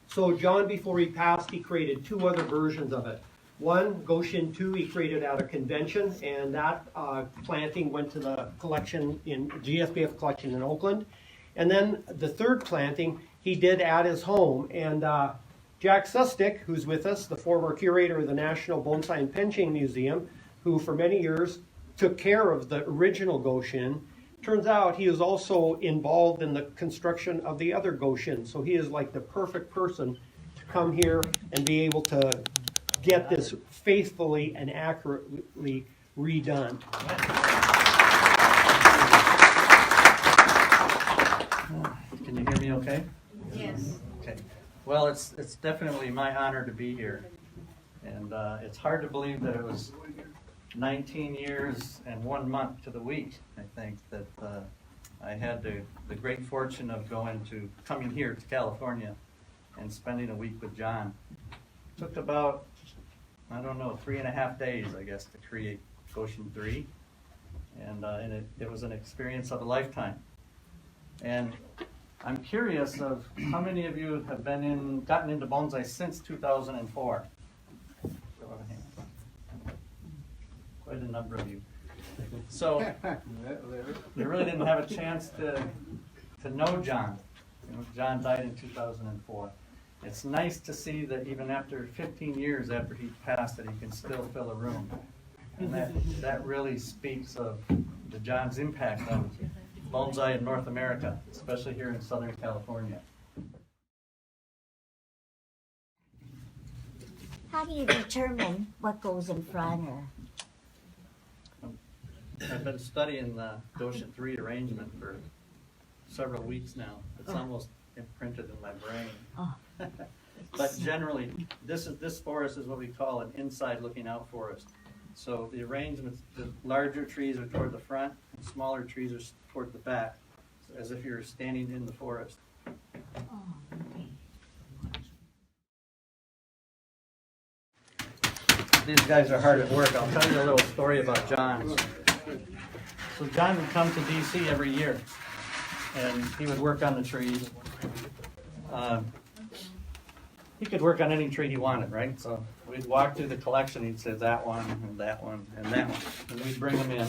So John, before he passed, he created two other versions of it. One, Goshin II, he created at a convention, and that planting went to the collection in GSBF collection in Oakland. And then the third planting he did at his home. And Jack Sustic, who's with us, the former curator of the National Bonsai and Penching Museum, who for many years took care of the original Goshin, turns out he is also involved in the construction of the other Goshin. So he is like the perfect person to come here and be able to get this faithfully and accurately redone. Can you hear me okay? Yes. Okay. Well, it's definitely my honor to be here. And it's hard to believe that it was 19 years and 1 month to the week, I think, that I had the great fortune of coming here to California and spending a week with John. It took about, I don't know, 3.5 days, I guess, to create Goshin III. And it was an experience of a lifetime. And I'm curious of how many of you have gotten into bonsai since 2004? Quite a number of you. So you really didn't have a chance to know John. John died in 2004. It's nice to see that even after 15 years after he passed, that he can still fill a room. And that really speaks of John's impact on bonsai in North America, especially here in Southern California. How do you determine what goes in front? I've been studying the Goshin III arrangement for several weeks now. It's almost imprinted in my brain. Oh. But generally, this forest is what we call an inside looking out forest. So the arrangements, the larger trees are toward the front, and smaller trees are toward the back, as if you're standing in the forest. Oh, okay. These guys are hard at work. I'll tell you a little story about John. So John would come to D.C. every year, and he would work on the trees. He could work on any tree he wanted, right? So we'd walk through the collection, he'd say that one, and that one, and that one. And we'd bring them in.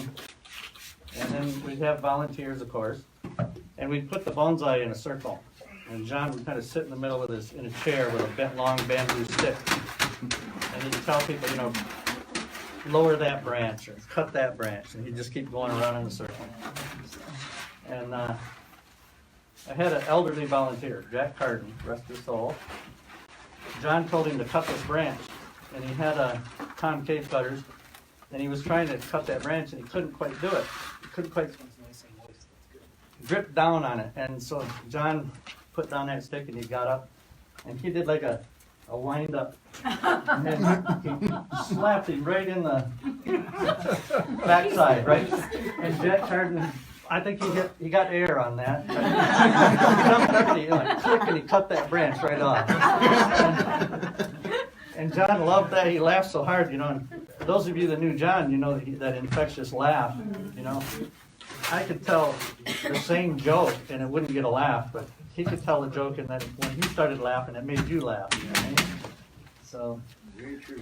And then we'd have volunteers, of course. And we'd put the bonsai in a circle. And John would kind of sit in the middle in a chair with a long bamboo stick. And he'd tell people, lower that branch or cut that branch. And he'd just keep going around in a circle. And I had an elderly volunteer, Jack Carden, rest his soul. John told him to cut this branch, and he had a concave cutters, and he was trying to cut that branch, and he couldn't quite do it. He couldn't quite grip down on it. And so John put down that stick, and he got up, and he did like a wind up, and he slapped him right in the backside, right? And Jack Carden, I think he got air on that. He jumped up and he click, and he cut that branch right off. And John loved that. He laughed so hard, And for those of you that knew John, that infectious laugh. I could tell the same joke and it wouldn't get a laugh, but he could tell the joke, and that when he started laughing, it made you laugh. So very true.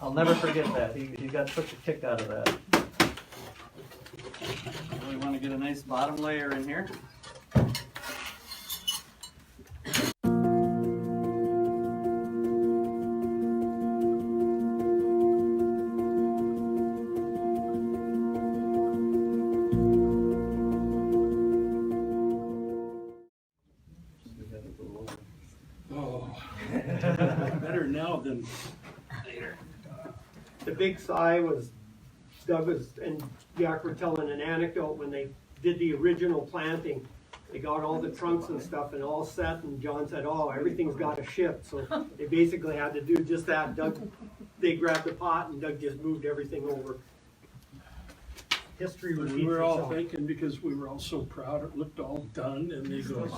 I'll never forget that. He got such a kick out of that. We want to get a nice bottom layer in here. Better now than later. The big sigh was Doug and Jack were telling an anecdote when they did the original planting. They got all the trunks and stuff and all set, and John said, oh, everything's got to ship. So they basically had to do just that. They grabbed the pot and Doug just moved everything over. History repeats We were all itself. thinking, because we were all so proud, it looked all done, and they go,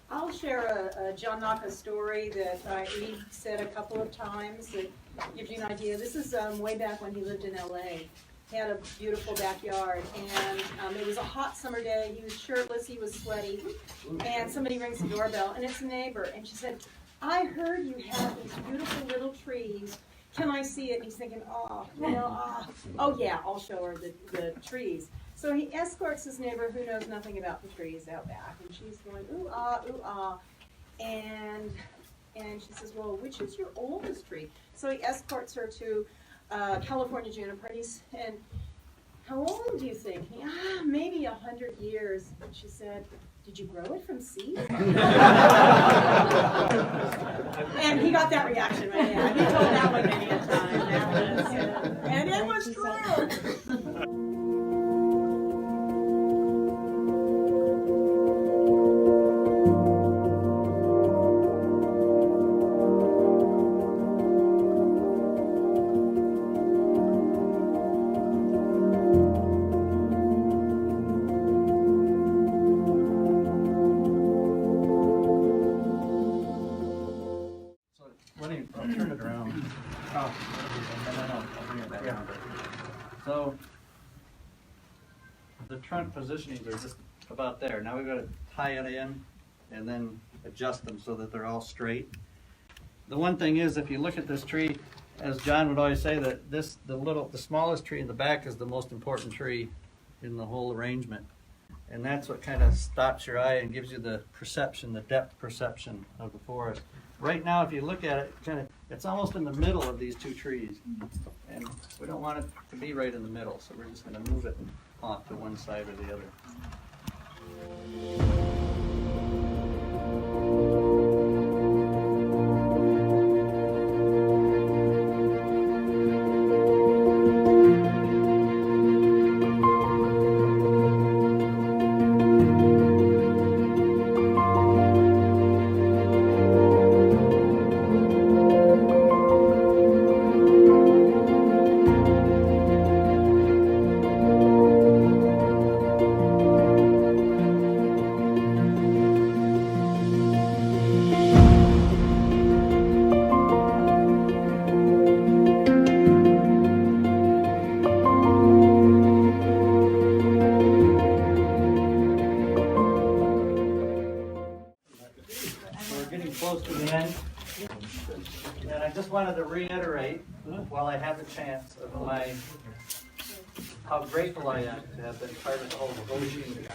I'll share a John Naka story that he said a couple of times that gives you an idea. This is way back when he lived in LA. He had a beautiful backyard, and it was a hot summer day. He was shirtless, he was sweaty, and somebody rings the doorbell, and it's a neighbor. And she said, I heard you have these beautiful little trees. Can I see it? And he's thinking, oh yeah, I'll show her the trees. So he escorts his neighbor who knows nothing about the trees out back, and she's going, ooh ah, and she says, well, which is your oldest tree? So he escorts her to California Juniper, and how old do you think? Maybe 100 years. And she said, did you grow it from seed? And he got that reaction right there. He told that one many a time. And it was true. I'll turn it around. I'll bring it back down. So the trunk positionings are just about there. Now we've got to tie it in and then adjust them so that they're all straight. The one thing is, if you look at this tree, as John would always say, that the smallest tree in the back is the most important tree in the whole arrangement. And that's what kind of stops your eye and gives you the perception, the depth perception of the forest. Right now, if you look at it, it's almost in the middle of these two trees. And we don't want it to be right in the middle, so we're just going to move it off to one side or the other. Close to the end, and I just wanted to reiterate, while I have the chance, of how grateful I am to have been part of the whole Goshin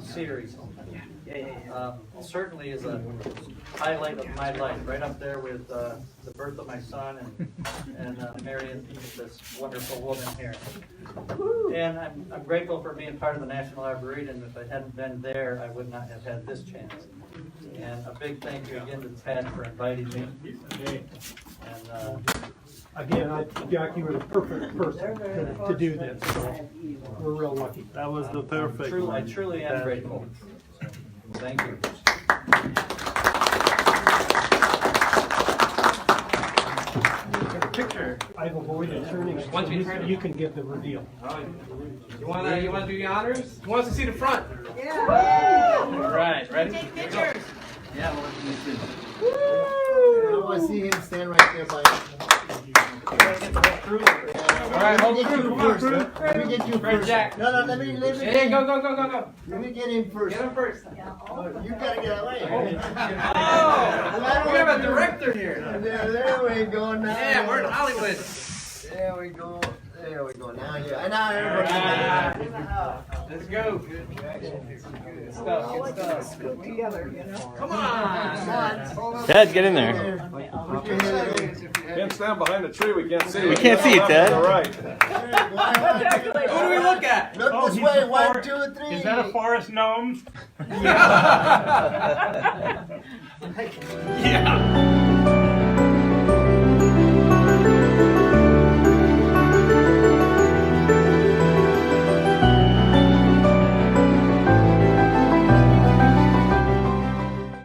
series. Certainly is a highlight of my life, right up there with the birth of my son and marrying this wonderful woman here. And I'm grateful for being part of the National Library, and if I hadn't been there, I would not have had this chance. And a big thank you again to Ted for inviting me. And Again, Jack, you were the perfect person to do this, so we're real lucky. that was the perfect I one. truly am grateful. So, thank you. Picture. I've avoided turning it, so you can give the reveal. You want to do the honors? Who wants to see the front? Yeah. All right, ready? Take pictures. Yeah, well, let me see. I want to see him stand right there by. All right, hold crew, come on, crew. Let me get you Fred first. Jack. No, let me Hey, go. Let me get him first. Get him first. Oh, you gotta get away. Oh, we have a director here. There we go now. Yeah, we're in Hollywood. There we go. Now, yeah. Now everybody. Let's go. Good stuff. Come on. Ted, get in there. Can't stand behind the tree, we can't see. We can't see you, Ted. All right. Who do we look at? Look this way. 1, 2, 3. Is that a forest gnome? Yeah.